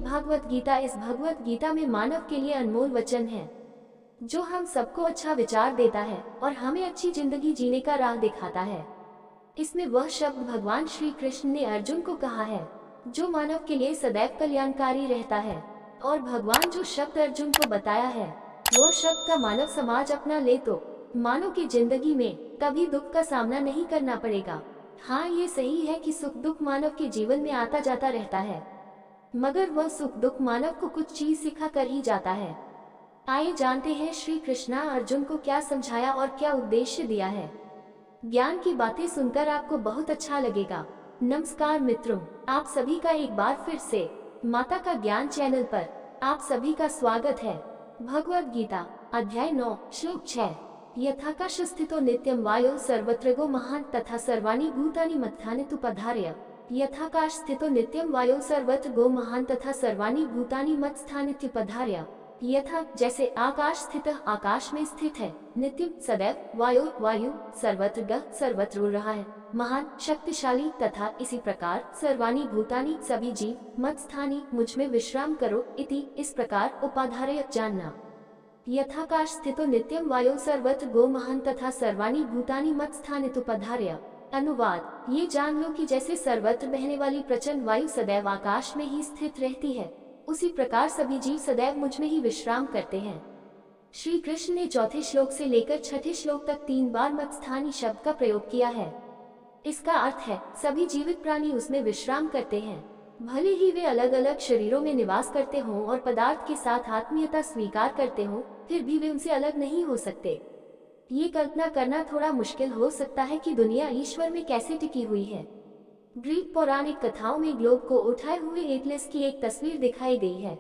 श्रीमद् भागवत गीता। इस भगवत गीता में मानव के लिए अनमोल वचन है जो हम सबको अच्छा विचार देता है और हमें अच्छी जिंदगी जीने का राह दिखाता है। इसमें वह शब्द भगवान श्री कृष्ण ने अर्जुन को कहा है जो मानव के लिए सदैव कल्याणकारी रहता है, और भगवान जो शब्द अर्जुन को बताया है वह शब्द का मानव समाज अपना ले तो मानव की जिंदगी में कभी दुख का सामना नहीं करना पड़ेगा। हाँ, ये सही है कि सुख दुख मानव के जीवन में आता जाता रहता है, मगर वह सुख दुख मानव को कुछ चीज सिखा कर ही जाता है। आइए जानते हैं श्री कृष्णा अर्जुन को क्या समझाया और क्या उद्देश्य दिया है। ज्ञान की बातें सुनकर आपको बहुत अच्छा लगेगा। नमस्कार मित्रों, आप सभी का एक बार फिर से माता का ज्ञान चैनल पर आप सभी का स्वागत है। भगवद गीता अध्याय 9 श्लोक 6। यथाकाश स्थितो नित्यं वायो सर्वत्र महान तथा सर्वाणि भूतानि मत्थानि तु पधार्य। यथाकाश स्थितो नित्यं वायो सर्वत्र महान तथा सर्वाणि भूतानि मत्स्थानि पधार्य। यथा जैसे आकाश स्थित आकाश में स्थित है, नित्य सदैव, वायु वायु सर्वत्र सर्वत्र उड़ रहा है, महान शक्तिशाली तथा इसी प्रकार सर्वाणि भूतानि सभी जीव मत्स्थानि मुझ में विश्राम करो इति इस प्रकार उपाधारय जानना। यथाकाश स्थितो नित्यं वायो सर्वत्र महान तथा सर्वाणि भूतानि मत्स्थानि तु पधार्य। अनुवाद, ये जान लो कि जैसे सर्वत्र बहने वाली प्रचंड वायु सदैव आकाश में ही स्थित रहती है, उसी प्रकार सभी जीव सदैव मुझ में ही विश्राम करते हैं। श्री कृष्ण ने चौथे श्लोक से लेकर छठे श्लोक तक 3 बार मत्स्थानि शब्द का प्रयोग किया है। इसका अर्थ है सभी जीवित प्राणी उसमें विश्राम करते हैं, भले ही वे अलग अलग शरीरों में निवास करते हों और पदार्थ के साथ आत्मीयता स्वीकार करते हों, फिर भी वे उनसे अलग नहीं हो सकते। ये कल्पना करना थोड़ा मुश्किल हो सकता है कि दुनिया ईश्वर में कैसे टिकी हुई है। ग्रीक पौराणिक कथाओं में ग्लोब को उठाए हुए एटलस की एक तस्वीर दिखाई गई है।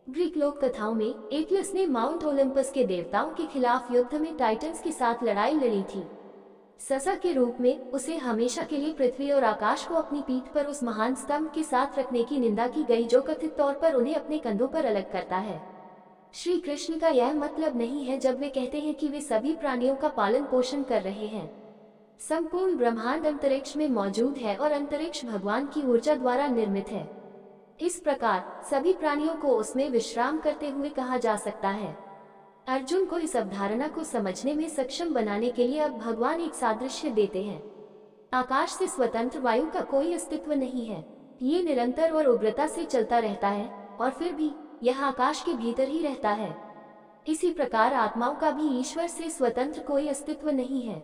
ग्रीक लोक कथाओं में एटलस ने माउंट ओलंपस के देवताओं के खिलाफ युद्ध में टाइटन्स के साथ लड़ाई लड़ी थी। सजा के रूप में उसे हमेशा के लिए पृथ्वी और आकाश को अपनी पीठ पर उस महान स्तंभ के साथ रखने की निंदा की गई जो कथित तौर पर उन्हें अपने कंधों पर अलग करता है। श्री कृष्ण का यह मतलब नहीं है जब वे कहते हैं कि वे सभी प्राणियों का पालन पोषण कर रहे हैं। संपूर्ण ब्रह्मांड अंतरिक्ष में मौजूद है और अंतरिक्ष भगवान की ऊर्जा द्वारा निर्मित है। इस प्रकार सभी प्राणियों को उसमें विश्राम करते हुए कहा जा सकता है। अर्जुन को इस अवधारणा को समझने में सक्षम बनाने के लिए अब भगवान एक सादृश्य देते हैं। आकाश से स्वतंत्र वायु का कोई अस्तित्व नहीं है, ये निरंतर और उग्रता से चलता रहता है और फिर भी यह आकाश के भीतर ही रहता है। इसी प्रकार आत्माओं का भी ईश्वर से स्वतंत्र कोई अस्तित्व नहीं है।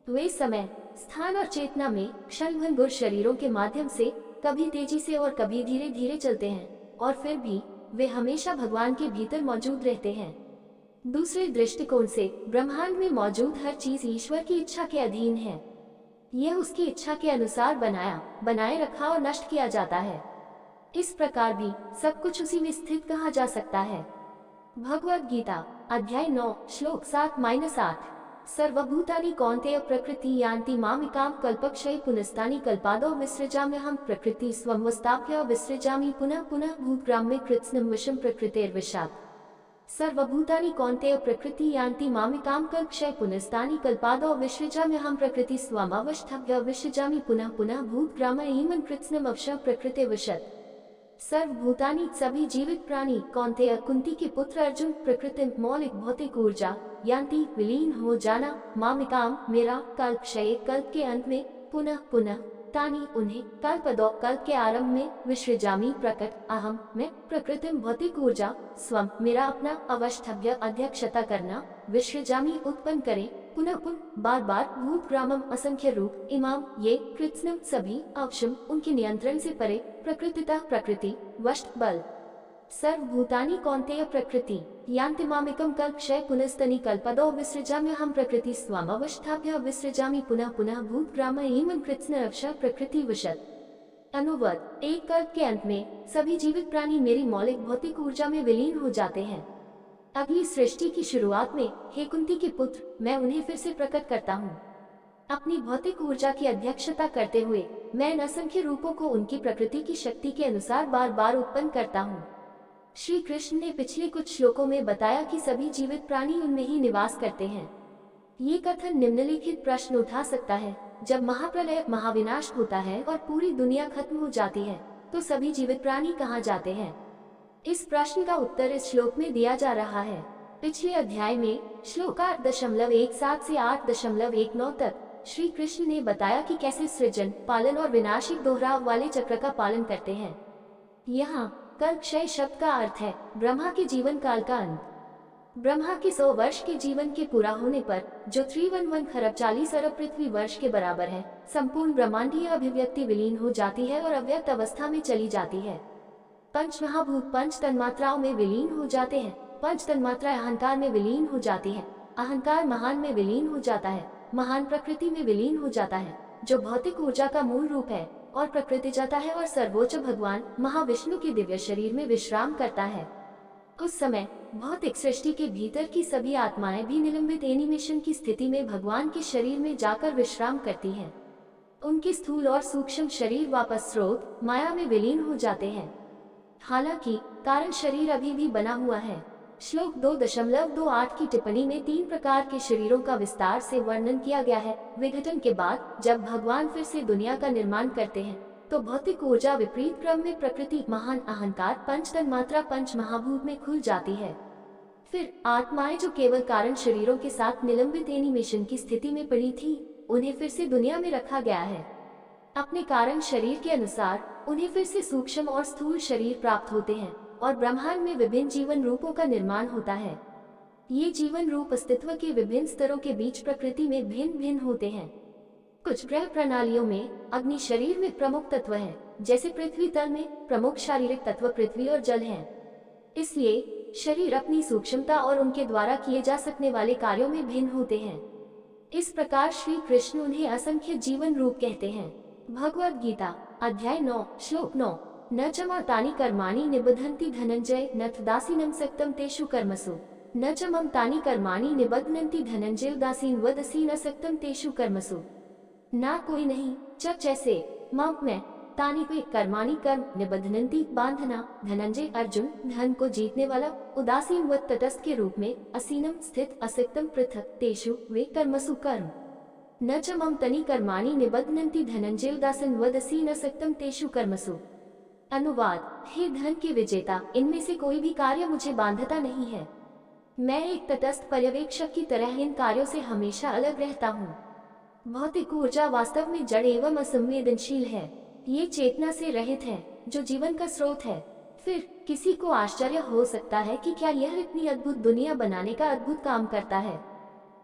वे समय, स्थान और चेतना में क्षणभंगुर शरीरों के माध्यम से कभी तेजी से और कभी धीरे धीरे चलते हैं, और फिर भी वे हमेशा भगवान के भीतर मौजूद रहते हैं। दूसरे दृष्टिकोण से ब्रह्मांड में मौजूद हर चीज ईश्वर की इच्छा के अधीन है। यह उसकी इच्छा के अनुसार बनाए रखा और नष्ट किया जाता है। इस प्रकार भी सब कुछ उसी में स्थित कहा जा सकता है। भगवद गीता अध्याय 9 श्लोक 7-8। सर्वभूतानि कौन्तेय प्रकृति यान्ति मामिकां कल्पक्षये पुनस्तानि कल्पादौ विसृजाम्यहं प्रकृति स्वमवस्थाप्य विसृजामि पुनः पुनः भूतग्राम्ये कृत्स्नं विषं प्रकृतेर्विषात्। सर्वभूतानि कौन्तेय प्रकृति यान्ति मामिकां कल्पक्षये पुनस्तानि कल्पादौ विसृजाम्यहं प्रकृति स्वमवस्थाप्य विसृजामि पुनः पुनः भूतग्राम्ये कृत्स्नं विषं प्रकृतेर्विषात्। सर्वभूतानि सभी जीवित प्राणी कौन्तेय कुंती के पुत्र अर्जुन प्रकृति मौलिक भौतिक ऊर्जा यान्ति विलीन हो जाना मामिकाम मेरा कल्प क्षय कल्प के अंत में पुनः पुनः तानी उन्हें कल्पदो कल्प के आरंभ में विसृजामि प्रकट अहम मैं प्रकृति भौतिक ऊर्जा स्वम मेरा अपना अवस्थभ्य अध्यक्षता करना विसृजामि उत्पन्न करे पुनः पुनः बार बार भूतग्रामम असंख्य रूप इमाम ये कृत्स्नम सभी अवश्यम उनके नियंत्रण से परे प्रकृतितः प्रकृति वष्ट बल। सर्वभूतानि कौन्तेय प्रकृति यान्ति मामिकं कल्पक्षय पुनस्तनि कल्पदौ विसृजाम्यहं प्रकृति स्वामवस्थाप्य विसृजामि पुनः पुनः भूतग्राम्ये कृत्स्न अक्षर प्रकृति विशत्। अनुवाद, एक कल्प के अंत में सभी जीवित प्राणी मेरी मौलिक भौतिक ऊर्जा में विलीन हो जाते हैं। अगली सृष्टि की शुरुआत में हे कुंती के पुत्र मैं उन्हें फिर से प्रकट करता हूँ। अपनी भौतिक ऊर्जा की अध्यक्षता करते हुए मैं इन असंख्य रूपों को उनकी प्रकृति की शक्ति के अनुसार बार बार उत्पन्न करता हूँ। श्री कृष्ण ने पिछले कुछ श्लोकों में बताया कि सभी जीवित प्राणी उनमें ही निवास करते हैं। ये कथन निम्नलिखित प्रश्न उठा सकता है, जब महाप्रलय महाविनाश होता है और पूरी दुनिया खत्म हो जाती है तो सभी जीवित प्राणी कहाँ जाते हैं? इस प्रश्न का उत्तर इस श्लोक में दिया जा रहा है। पिछले अध्याय में श्लोक 8.17 से 8.19 तक श्री कृष्ण ने बताया कि कैसे सृजन, पालन और विनाशिक दोहराव वाले चक्र का पालन करते हैं। यहाँ कल्पक्षय शब्द का अर्थ है ब्रह्मा के जीवन काल का अंत। ब्रह्मा के 100 वर्ष के जीवन के पूरा होने पर, जो 311 खरब 40 अरब पृथ्वी वर्ष के बराबर है, संपूर्ण ब्रह्मांडीय अभिव्यक्ति विलीन हो जाती है और अव्यक्त अवस्था में चली जाती है। पंच महाभूत पंच तन्मात्राओं में विलीन हो जाते हैं। पंच तन्मात्राएं अहंकार में विलीन हो जाती है। अहंकार महान में विलीन हो जाता है। महान प्रकृति में विलीन हो जाता है, जो भौतिक ऊर्जा का मूल रूप है, और प्रकृति जाता है और सर्वोच्च भगवान महाविष्णु के दिव्य शरीर में विश्राम करता है। उस समय भौतिक सृष्टि के भीतर की सभी आत्माएं भी निलंबित एनिमेशन की स्थिति में भगवान के शरीर में जाकर विश्राम करती हैं। उनके स्थूल और सूक्ष्म शरीर वापस स्रोत माया में विलीन हो जाते हैं। हालांकि कारण शरीर अभी भी बना हुआ है। श्लोक 2.28 की टिप्पणी में 3 प्रकार के शरीरों का विस्तार से वर्णन किया गया है। विघटन के बाद जब भगवान फिर से दुनिया का निर्माण करते हैं, तो भौतिक ऊर्जा विपरीत क्रम में प्रकृति, महान अहंकार, पंच तन्मात्रा, पंच महाभूत में खुल जाती है। फिर आत्माएं जो केवल कारण शरीरों के साथ निलंबित एनिमेशन की स्थिति में पड़ी थी, उन्हें फिर से दुनिया में रखा गया है। अपने कारण शरीर के अनुसार उन्हें फिर से सूक्ष्म और स्थूल शरीर प्राप्त होते हैं और ब्रह्मांड में विभिन्न जीवन रूपों का निर्माण होता है। ये जीवन रूप अस्तित्व के विभिन्न स्तरों के बीच प्रकृति में भिन्न भिन्न होते हैं। कुछ ग्रह प्रणालियों में अग्नि शरीर में प्रमुख तत्व है, जैसे पृथ्वी तल में प्रमुख शारीरिक तत्व पृथ्वी और जल हैं। इसलिए शरीर अपनी सूक्ष्मता और उनके द्वारा किए जा सकने वाले कार्यों में भिन्न होते हैं। इस प्रकार श्री कृष्ण उन्हें असंख्य जीवन रूप कहते हैं। भगवद गीता अध्याय 9 श्लोक 9 न च तानि कर्माणि निबध्नन्ति धनंजय न दासीनं सक्तं तेषु कर्मसु न च मम तानि कर्माणि निबध्नन्ति धनंजय उदासीन वदसी न सक्तं तेषु कर्मसु। ना कोई नहीं, च जैसे, मम मैं, तानि कोई, कर्माणि कर्म, निबध्नन्ति बांधना, धनंजय अर्जुन धन को जीतने वाला, उदासीन व तटस्थ के रूप में, असीनम स्थित, असक्तम पृथक, तेषु वे कर्मसु कर्म। न च मम तनि कर्माणि निबध्नन्ति धनंजय उदासीन वदसी न सक्तं तेषु कर्मसु। अनुवाद, हे धन के विजेता, इनमें से कोई भी कार्य मुझे बांधता नहीं है। मैं एक तटस्थ पर्यवेक्षक की तरह इन कार्यों से हमेशा अलग रहता हूँ। भौतिक ऊर्जा वास्तव में जड़ एवं असंवेदनशील है। ये चेतना से रहित है, जो जीवन का स्रोत है। फिर किसी को आश्चर्य हो सकता है कि क्या यह इतनी अद्भुत दुनिया बनाने का अद्भुत काम करता है।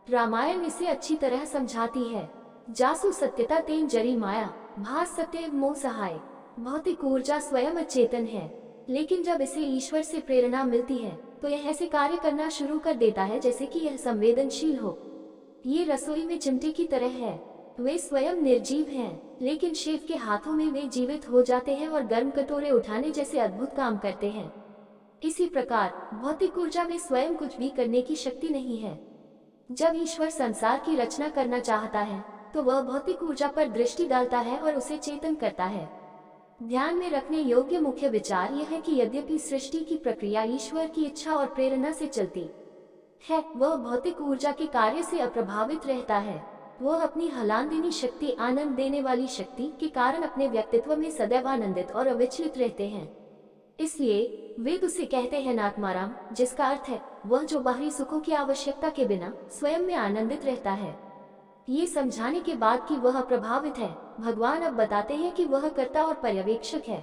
रामायण इसे अच्छी तरह समझाती है। जासु सत्यता तेन जरी माया, भास सत्य मोह सहाय। भौतिक ऊर्जा स्वयं अचेतन है, लेकिन जब इसे ईश्वर से प्रेरणा मिलती है, तो यह ऐसे कार्य करना शुरू कर देता है जैसे कि यह संवेदनशील हो। ये रसोई में चिमटे की तरह है। वे स्वयं निर्जीव हैं, लेकिन शेफ के हाथों में वे जीवित हो जाते हैं और गर्म कटोरे उठाने जैसे अद्भुत काम करते हैं। इसी प्रकार भौतिक ऊर्जा में स्वयं कुछ भी करने की शक्ति नहीं है। जब ईश्वर संसार की रचना करना चाहता है, तो वह भौतिक ऊर्जा पर दृष्टि डालता है और उसे चेतन करता है। ध्यान में रखने योग्य मुख्य विचार यह है कि यद्यपि सृष्टि की प्रक्रिया ईश्वर की इच्छा और प्रेरणा से चलती है, वह भौतिक ऊर्जा के कार्य से अप्रभावित रहता है। वह अपनी हलांदिनी शक्ति, आनंद देने वाली शक्ति के कारण अपने व्यक्तित्व में सदैव आनंदित और अविचलित रहते हैं। इसलिए वेद उसे कहते हैं नात्माराम, जिसका अर्थ है वह जो बाहरी सुखों की आवश्यकता के बिना स्वयं में आनंदित रहता है। ये समझाने के बाद कि वह प्रभावित है, भगवान अब बताते हैं कि वह कर्ता और पर्यवेक्षक है।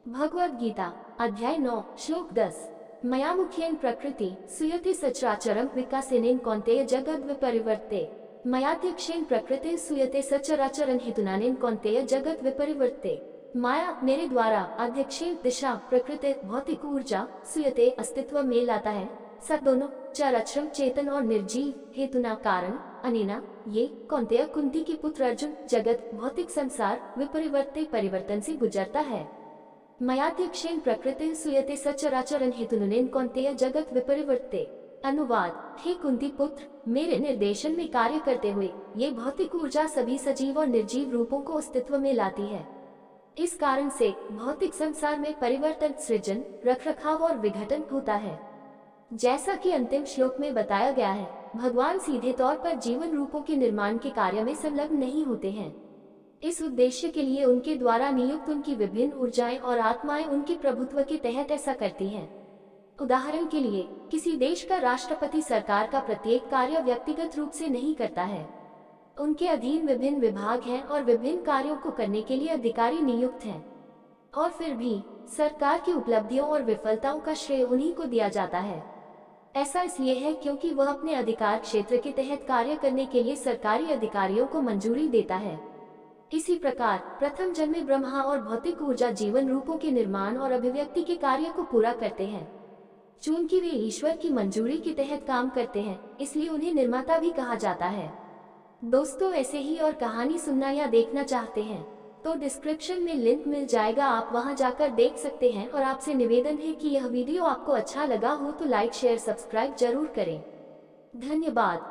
भगवद गीता अध्याय 9 श्लोक 10 मया मुख्येन प्रकृति सुयते सचराचरं विकासेनेन कौन्तेय जगद् विपरिवर्ते। मयाध्यक्षेन प्रकृति सुयते सचराचरं हेतुनानेन कौन्तेय जगद् विपरिवर्ते। माया मेरे द्वारा अध्यक्षेन दिशा प्रकृति भौतिक ऊर्जा सुयते अस्तित्व में लाता है, स दोनों चराचरं चेतन और निर्जीव हेतुना कारण अनेना ये कौन्तेय कुंती के पुत्र अर्जुन जगत भौतिक संसार विपरिवर्ते परिवर्तन से गुजरता है। मयाध्यक्षेन प्रकृति सुयते सचराचरं हेतुनेन कौन्तेय जगत विपरिवर्ते। अनुवाद, हे कुंती पुत्र, मेरे निर्देशन में कार्य करते हुए ये भौतिक ऊर्जा सभी सजीव और निर्जीव रूपों को अस्तित्व में लाती है। इस कारण से भौतिक संसार में परिवर्तन, सृजन, रखरखाव और विघटन होता है। जैसा कि अंतिम श्लोक में बताया गया है, भगवान सीधे तौर पर जीवन रूपों के निर्माण के कार्य में संलग्न नहीं होते हैं। इस उद्देश्य के लिए उनके द्वारा नियुक्त उनकी विभिन्न ऊर्जाएं और आत्माएं उनके प्रभुत्व के तहत ऐसा करती हैं। उदाहरण के लिए, किसी देश का राष्ट्रपति सरकार का प्रत्येक कार्य व्यक्तिगत रूप से नहीं करता है। उनके अधीन विभिन्न विभाग हैं और विभिन्न कार्यों को करने के लिए अधिकारी नियुक्त हैं। और फिर भी सरकार की उपलब्धियों और विफलताओं का श्रेय उन्हीं को दिया जाता है। ऐसा इसलिए है क्योंकि वह अपने अधिकार क्षेत्र के तहत कार्य करने के लिए सरकारी अधिकारियों को मंजूरी देता है। इसी प्रकार प्रथम जन्मे ब्रह्मा और भौतिक ऊर्जा जीवन रूपों के निर्माण और अभिव्यक्ति के कार्य को पूरा करते हैं। चूंकि वे ईश्वर की मंजूरी के तहत काम करते हैं, इसलिए उन्हें निर्माता भी कहा जाता है। दोस्तों, ऐसे ही और कहानी सुनना या देखना चाहते हैं तो डिस्क्रिप्शन में लिंक मिल जाएगा, आप वहां जाकर देख सकते हैं। और आपसे निवेदन है कि यह वीडियो आपको अच्छा लगा हो तो लाइक शेयर सब्सक्राइब जरूर करें। धन्यवाद।